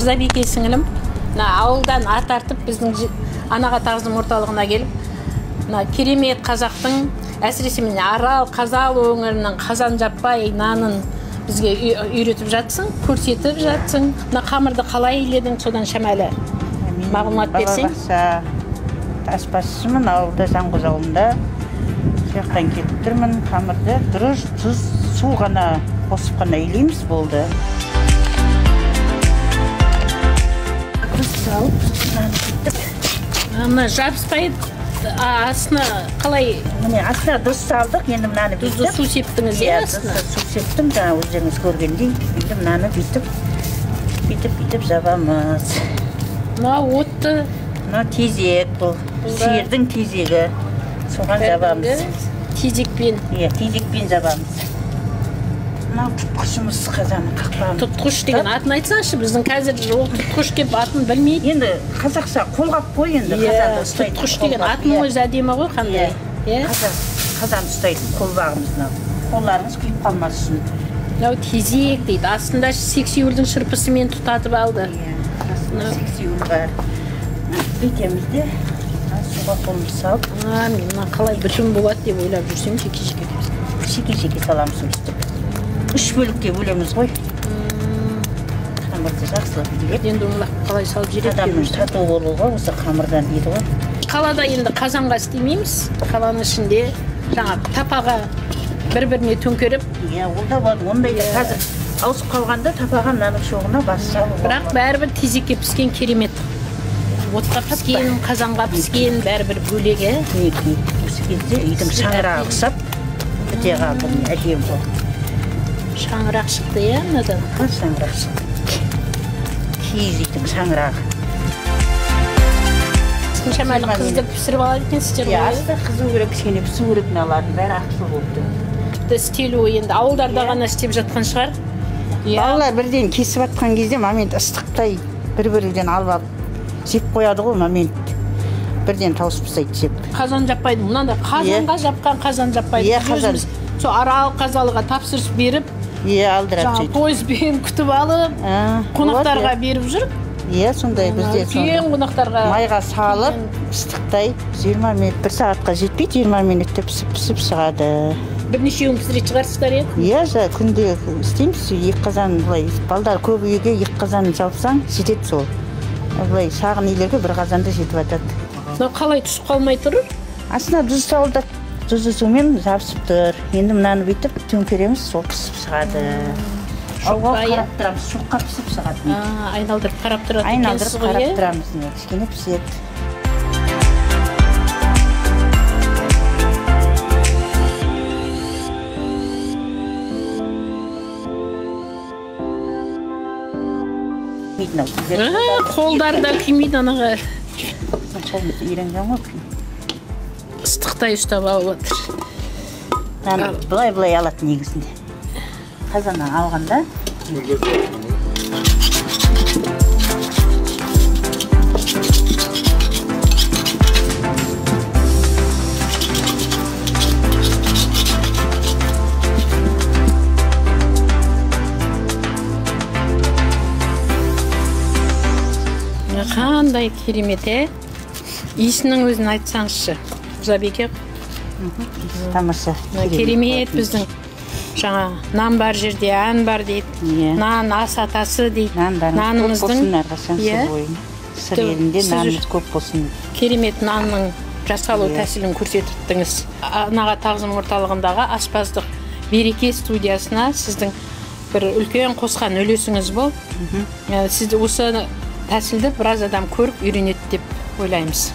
Мырзабике сіңілім ауылдан ат артып біздің анаға тағзым орталығына келіп, керемет қазақтың, әсіресе міне Арал, Қазалы өңірінің қазан жаппай нанын бізге үйретіп жатсың, көрсетіп жатсың. Қамырды қалай иледің, содан шамалы мағлұмат берсең. Аспазшымын, ауылда Жанғоз ауылында. Жақтан кетіп тұрмын, қамырды дұрыс, тұз, су ғана қосып қана илейміз, болды. Тұз салып, нан кеттік. Жабыспайды, астына қалай? Астына тұз салдық, енді мынаны бүйтіп. Тұзды су септіңіз, астына? Су септім, жаңа өздеріңіз көргендей. Енді мынаны бүйтіп жабамыз. Отты? Тезек бұл, сиырдың тезегі. Соған жабамыз. Тезекпен? Тезекпен жабамыз. Тұтқышымыз қазаны қақпамыз. Тұтқыш деген атын айтсаңшы, біздің қазір ол тұтқыш деп атын білмейді. Енді қазақша қолғап қой енді қазанды ұстайтын. Тұтқыш деген атын өзі әдемі ғой, қандай? Қазан ұстайтын қолбағымызды. Қолдарыңыз күйіп қалмас үшін. Тезек дейді, астында сексеуілдің шырпысымен тұтатып алды. Астында сексеуіл бар. Бүйтемізде суға қолымыз салып. Мен қалай бітім болады деп ойлап жүрсем, жеке-жеке деп. Жеке-жеке саламыз өстіп. 3 бөлікке бөлеміз ғой. Қамырды жақсылап илеп. Енді оңлақ қалай салып жүреді? Адамның тату болуға осы қамырдан дейді ғой. Қалада енді қазанға істемейміз. Қаланың ішінде жаңа тапаға бір-біріне төңкеріп. Ол да болады. Ондай да қазір ауысып қалғанда тапаға мынаның шоғына бас салып. Бірақ бәрібір тезекке піскен керемет. Отқа піскен, қазанға піскен, бәрібір бөлегі. Осы кезде үйдің шаңырағы ұқсап, біте қалды, әдем болды. Шаңырақ шықты, мынадан? Шаңырақ шықты. Киіз үйдің шаңырағы. Шамалы қызды пісіріп алады екенсіздер ғой? Асты қызу керек, кішкене пісу керек алатын, бәрі ақыл болды. Істелуі енді ауылдарда ғана істеп жатқан шығар? Балалар бірден кесіп атқан кезде момент ыстықтай бір-бірден алып алып жеп қояды ғой, момент бірден тауысып тастайды жеп. Қазан жаппайды, мұнанда қазанға жапқан қазан жаппайды. Өзіміз сол Арал, Қазалыға тапсырыс беріп, алдырады. Пойызбен күтіп алып, қонақтарға беріп жүріп. Сондай бізде майға салып, ыстықтай 20 минут, 1 сағатқа жетпейді, 20 минутте пісіп шығады. Бірнешеуін пісірет шығарсыздар еді? Күнде істейміз, 2 қазан бұлай. Балдар көп үйге 2 қазан жапсаң, жетеді сол. Бұлай шағын үйлерге 1 қазанда жетіп атады. Қалай түсіп қалмай тұр? Астына тұз салдық, тұзды сумен жабысып тұр. Енді мынаны бүйтіп төңкереміз, сол пісіп шығады. Ауға қарап тұрамыз, суыққа пісіп шығады. Айналдырып қарап тұрады. Айналдырып қарап тұрамыз, кішкене піседі. Қолдары да күймейді анаға. Қолымызды үйренген ғой. Ыстықтай ұстап алып отыр. Бұлай алады негізінде. Қазаннан алғанда. Қандай керемет, иісінің өзін айтсаңызшы, Мырзабике. Тамаша. Керемет біздің жаңа нан бар жерде ән бар дейді. Нан ас атасы дейді. Нанымыздың сыр елінде нанымыз көп болсын. Керемет нанның жасалу тәсілін көрсетіптіңіз. Анаға тағзым орталығындағы аспаздық береке студиясына сіздің бір үлкен қосқан үлесіңіз бол. Сіз осы тәсілді біраз адам көріп үйренеді деп ойлаймыз.